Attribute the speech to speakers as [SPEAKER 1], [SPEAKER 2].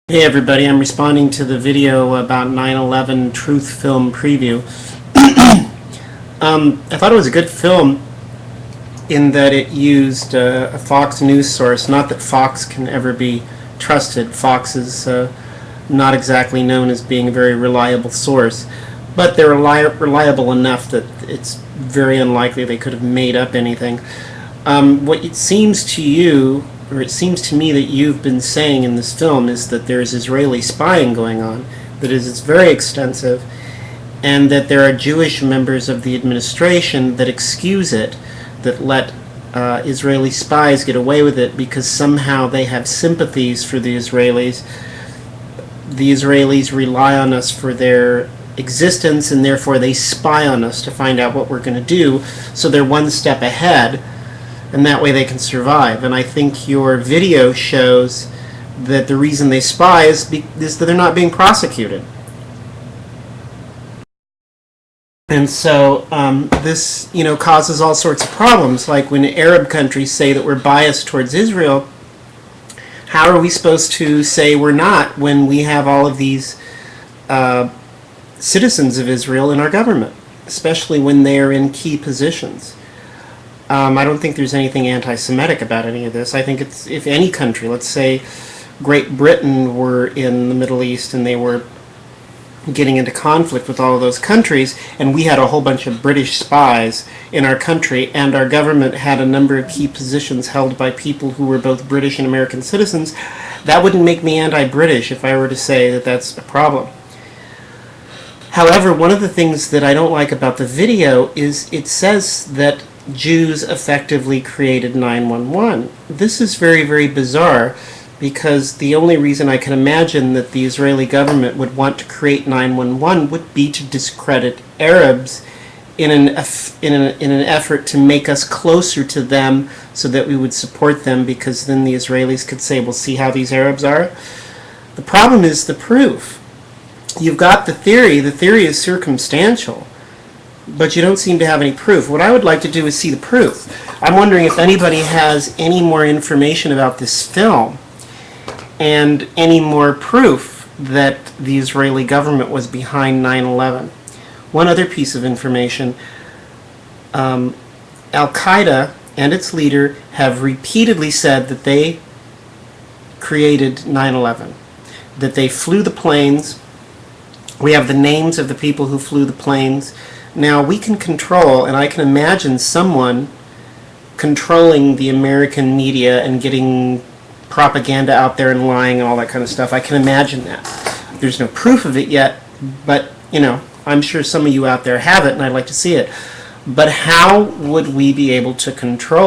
[SPEAKER 1] Hey everybody, I'm responding to the video about 9/11 Truth Film Preview. I thought it was a good film in that it used a Fox News source. Not that Fox can ever be trusted. Fox is not exactly known as being a very reliable source, but they're reliable enough that it's very unlikely they could have made up anything. What it seems to you, or it seems to me that you've been saying in this film, is that there's Israeli spying going on, that it's very extensive, and that there are Jewish members of the administration that excuse it, that let Israeli spies get away with it because somehow they have sympathies for the Israelis. The Israelis rely on us for their existence, and therefore they spy on us to find out what we're going to do, so they're one step ahead, and that way they can survive. And I think your video shows that the reason they spy is that they're not being prosecuted. And so this, causes all sorts of problems. Like when Arab countries say that we're biased towards Israel, how are we supposed to say we're not when we have all of these citizens of Israel in our government, especially when they are in key positions? I don't think there's anything anti-Semitic about any of this. I think it's, if any country, let's say Great Britain were in the Middle East and they were getting into conflict with all of those countries, and we had a whole bunch of British spies in our country, and our government had a number of key positions held by people who were both British and American citizens, that wouldn't make me anti-British if I were to say that that's a problem. However, one of the things that I don't like about the video is it says that Jews effectively created 9/11. This is very, very bizarre, because the only reason I can imagine that the Israeli government would want to create 9/11 would be to discredit Arabs in an effort to make us closer to them so that we would support them, because then the Israelis could say, well, see how these Arabs are? The problem is the proof. You've got the theory is circumstantial, but you don't seem to have any proof. What I would like to do is see the proof. I'm wondering if anybody has any more information about this film and any more proof that the Israeli government was behind 9/11. One other piece of information, Al-Qaeda and its leader have repeatedly said that they created 9/11, that they flew the planes. We have the names of the people who flew the planes. Now, we can control, and I can imagine someone controlling the American media and getting propaganda out there and lying and all that kind of stuff. I can imagine that. There's no proof of it yet, but, I'm sure some of you out there have it, and I'd like to see it. But how would we be able to control